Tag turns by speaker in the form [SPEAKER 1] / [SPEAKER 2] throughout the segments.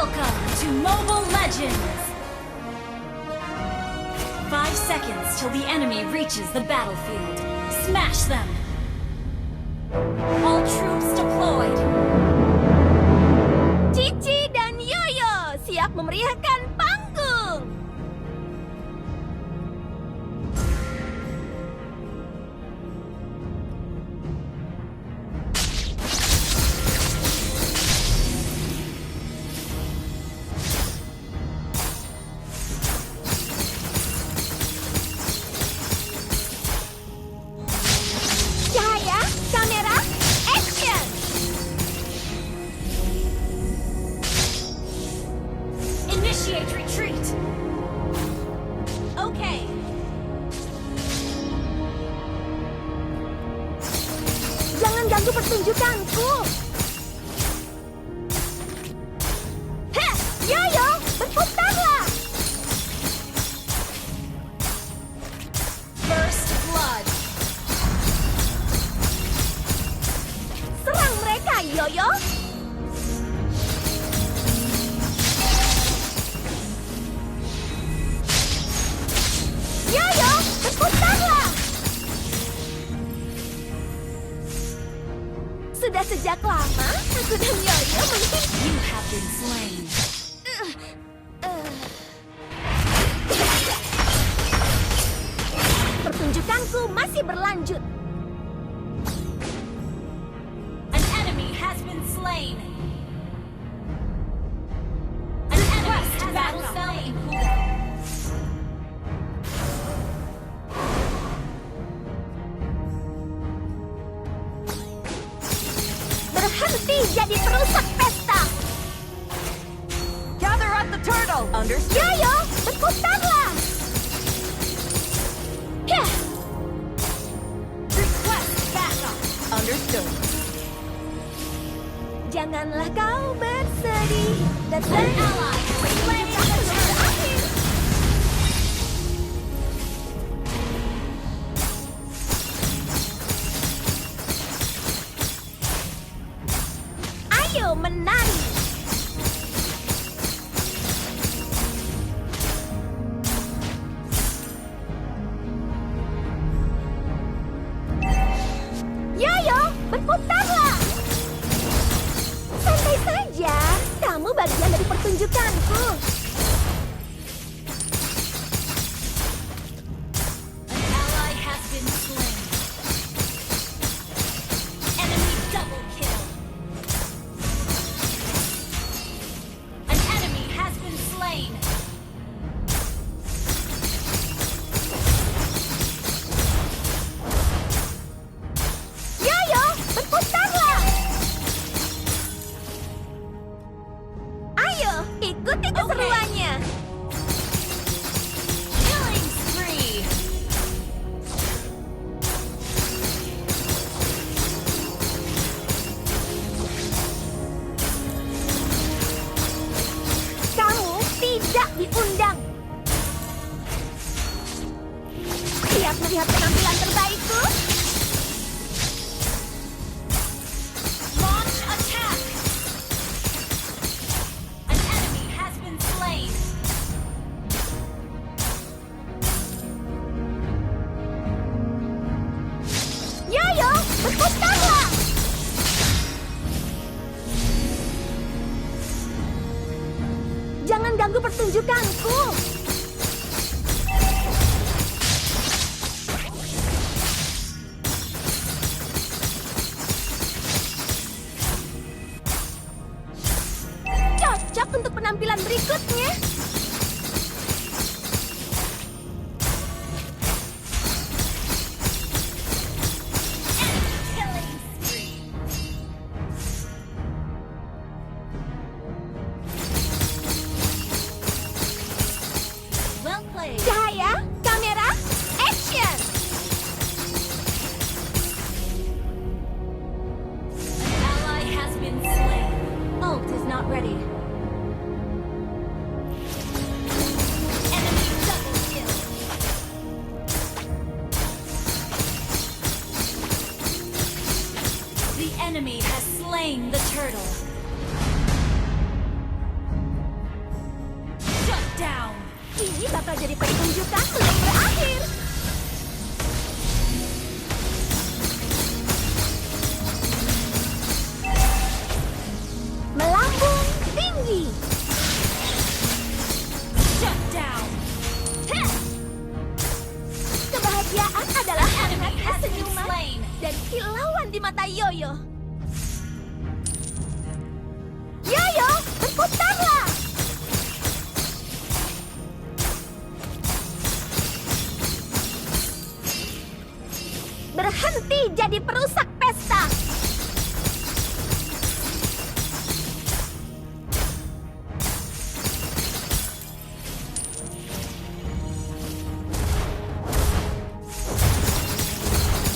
[SPEAKER 1] Welcome to Mobile Legends! 5 seconds till the enemy reaches the battlefield. Smash them! All troops deployed!
[SPEAKER 2] Cici dan Yoyo siap memeriahkan panggung! Cahaya, kamera, action!
[SPEAKER 1] Initiate retreat!
[SPEAKER 2] Okay. Jangan ganggu pertunjukanku. Heh, Yoyo, berputarlah.
[SPEAKER 1] First blood!
[SPEAKER 2] Serang mereka, Yoyo. Yoyo, berputarlah. Sudah sejak lama aku dan Yoyo melihat
[SPEAKER 1] You have been slain.
[SPEAKER 2] pertunjukanku masih berlanjut.
[SPEAKER 1] An enemy has been slain. An enemy has battle slain.
[SPEAKER 2] Berhenti jadi perusak pesta.
[SPEAKER 3] Gather at the turtle. Understood.
[SPEAKER 2] Yoyo, berputarlah. Heh,
[SPEAKER 1] Request backup.
[SPEAKER 3] Understood.
[SPEAKER 2] janganlah kau bersedih. Dan
[SPEAKER 1] An ally has slain the turtle.
[SPEAKER 2] ayo menari. Yoyo, berputarlah. Santai saja, kamu bagian dari pertunjukanku.
[SPEAKER 1] An ally has been slain. Enemy double kill. An enemy has been slain.
[SPEAKER 2] Yoyo, berputarlah. Ayo, ikuti keseruannya.
[SPEAKER 1] Killing spree.
[SPEAKER 2] Kamu tidak diundang. Siap melihat penampilan terbaikku?
[SPEAKER 1] Launch attack. An enemy has been slain.
[SPEAKER 2] Yoyo, berputarlah. Jangan ganggu pertunjukanku. Cocok untuk penampilan berikutnya.
[SPEAKER 1] Killing spree. Well played.
[SPEAKER 2] Cahaya, kamera, action!
[SPEAKER 1] An ally has been slain. Ult is not ready. Enemy double kill. The enemy has slain the turtle.
[SPEAKER 2] Ini bakal jadi pertunjukan belum berakhir. Melambung tinggi.
[SPEAKER 1] Shut down.
[SPEAKER 2] Heh. Kebahagiaan adalah
[SPEAKER 1] Enemy
[SPEAKER 2] hangatnya
[SPEAKER 1] has been
[SPEAKER 2] senyuman
[SPEAKER 1] slain.
[SPEAKER 2] dan kilauan di mata Yoyo. Yoyo, berputarlah! Berhenti jadi perusak pesta!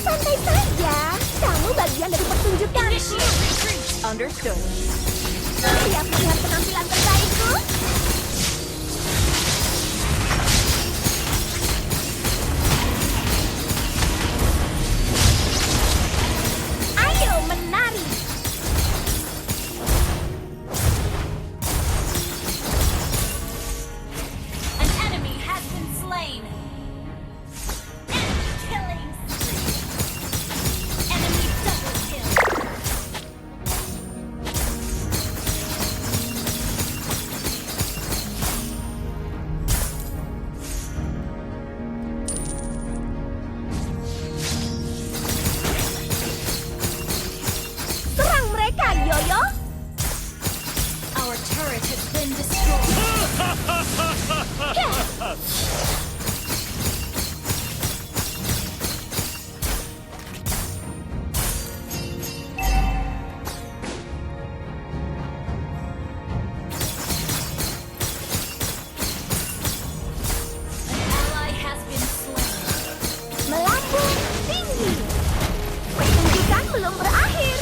[SPEAKER 2] Santai saja, kamu bagian dari pertunjukan.
[SPEAKER 1] Initiate retreat.
[SPEAKER 3] Understood.
[SPEAKER 2] Siap melihat penampilan terbaikku? Ayo menari!
[SPEAKER 1] An enemy has been slain. Enemy killing spree. Enemy double kill.
[SPEAKER 2] Serang mereka, Yoyo!
[SPEAKER 1] Our turret has been destroyed. An ally has been slain.
[SPEAKER 2] Melambung tinggi. Pertunjukan belum berakhir.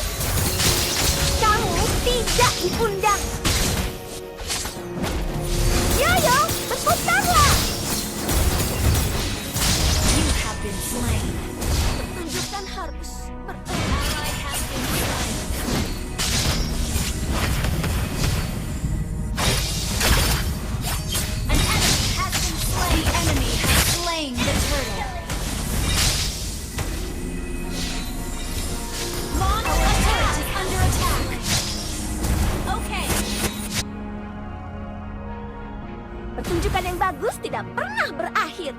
[SPEAKER 2] Kamu tidak diundang. Yoyo, berputarlah.
[SPEAKER 1] You have been slain.
[SPEAKER 2] Pertunjukan harus berakhir.
[SPEAKER 1] Ally has been slain. An enemy has been slain. The enemy has slain the turtle. Launch attack is under attack. Okay.
[SPEAKER 2] Pertunjukan yang bagus tidak pernah berakhir.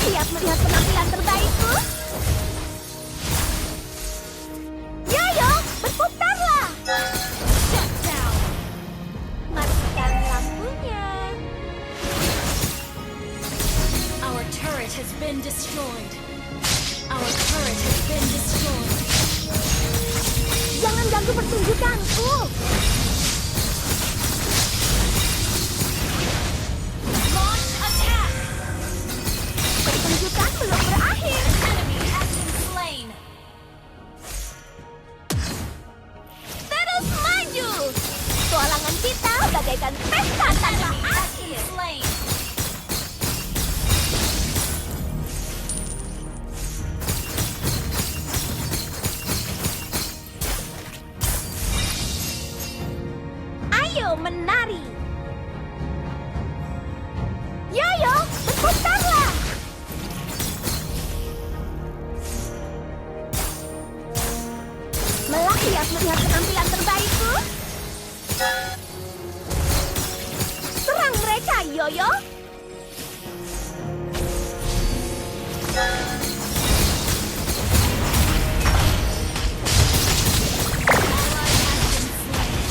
[SPEAKER 2] Siap melihat penampilan terbaikku? Yoyo, berputarlah!
[SPEAKER 1] Shut down.
[SPEAKER 2] Matikan lampunya.
[SPEAKER 1] Our turret has been destroyed. Our turret has been destroyed.
[SPEAKER 2] Jangan ganggu pertunjukanku.
[SPEAKER 1] Launch attack.
[SPEAKER 2] Pertunjukan belum berakhir.
[SPEAKER 1] Enemy has been slain.
[SPEAKER 2] Terus maju. Petualangan kita bagaikan pesta tanpa
[SPEAKER 1] Enemy has
[SPEAKER 2] akhir.
[SPEAKER 1] been slain.
[SPEAKER 2] Ayo menari. Yoyo, berputarlah. Siap melihat penampilan terbaikku? Serang mereka, Yoyo.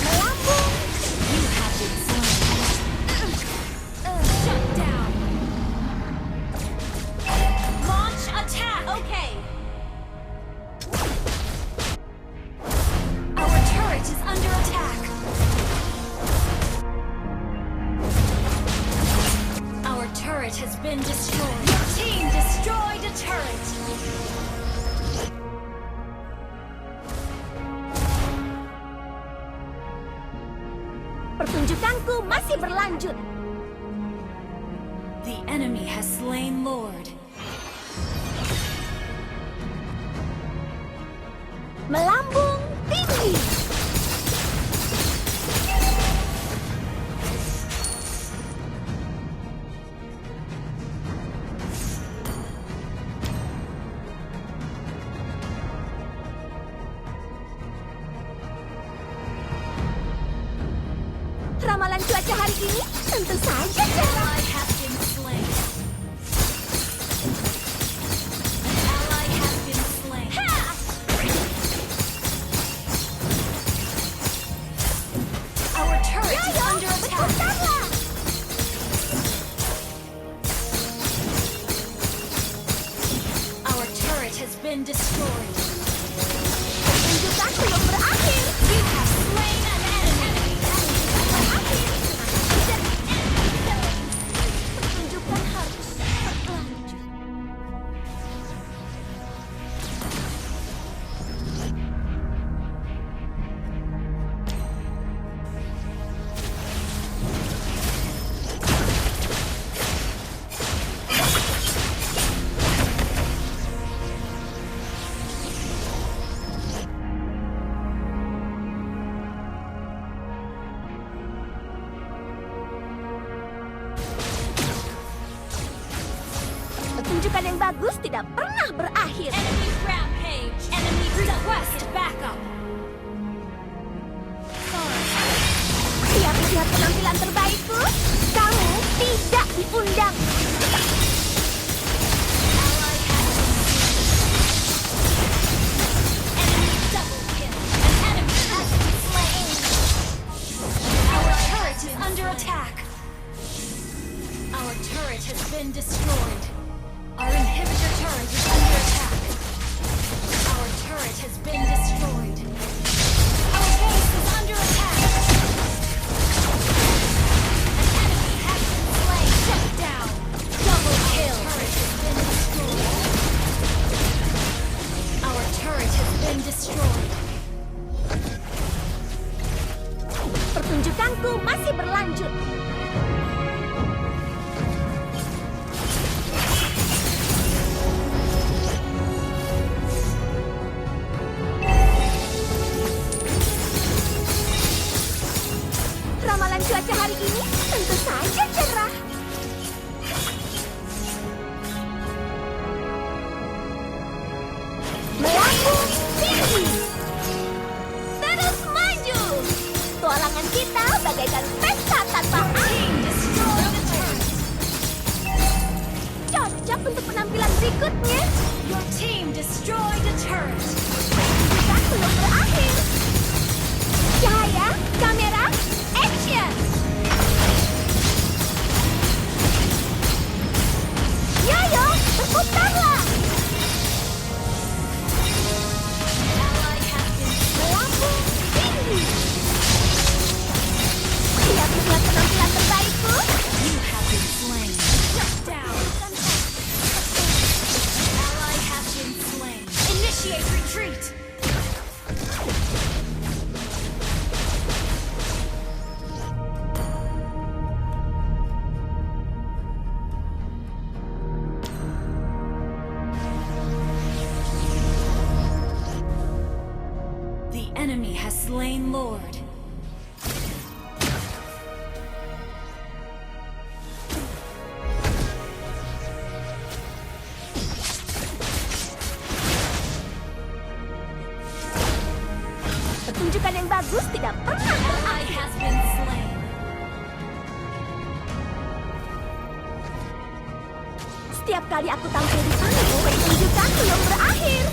[SPEAKER 2] Melambung.
[SPEAKER 1] You have been slain. Shut down. Launch attack. Okay. Our turret is under attack. Our turret has been destroyed. Your team destroyed a turret.
[SPEAKER 2] Pertunjukanku masih berlanjut.
[SPEAKER 1] The enemy has slain Lord.
[SPEAKER 2] Melambung tinggi. Ramalan cuaca hari ini tentu saja cerah.
[SPEAKER 1] Ally has been slain. Ally has been slain.
[SPEAKER 2] Ha!
[SPEAKER 1] Our turret is
[SPEAKER 2] Ayo,
[SPEAKER 1] under attack.
[SPEAKER 2] berputarlah.
[SPEAKER 1] Our turret has been destroyed.
[SPEAKER 2] Pertunjukan belum berakhir.
[SPEAKER 1] You have slain an enemy.
[SPEAKER 2] Berakhir. Pertunjukan harus berlanjut. Pertunjukan yang bagus tidak pernah berakhir.
[SPEAKER 1] Enemy rampage. Enemy request backup.
[SPEAKER 2] Lihat penampilan terbaikku. Kamu tidak diundang.
[SPEAKER 1] Ally has been slain. Enemy double kill. An enemy has been slain. Our turret is under attack. Our turret has been destroyed. Our inhibitor turret is under attack. Our turret has been destroyed. Our base is under attack. An enemy has been slain. Shut down. Double kill. Turret has been destroyed. Our turret has been destroyed.
[SPEAKER 2] Pertunjukanku masih berlanjut. Ramalan cuaca hari ini tentu saja cerah. Melambung tinggi. Terus maju. Tualangan kita bagaikan pesta tanpa akhir.
[SPEAKER 1] Destroy the turret.
[SPEAKER 2] Cocok untuk penampilan berikutnya.
[SPEAKER 1] Your team destroyed the turret.
[SPEAKER 2] Kita belum berakhir. Cahaya, kamera, action! Yoyo, berputarlah!
[SPEAKER 1] Ally has been
[SPEAKER 2] Melambung tinggi. Lihat penampilan terbaikku.
[SPEAKER 1] You have been slain. Shut down. Ally has been slain. Initiate retreat. The enemy has slain Lord.
[SPEAKER 2] Pertunjukan yang bagus tidak pernah berakhir.
[SPEAKER 1] Ally has been slain.
[SPEAKER 2] Setiap kali aku tampil di panggung, pertunjukan belum berakhir.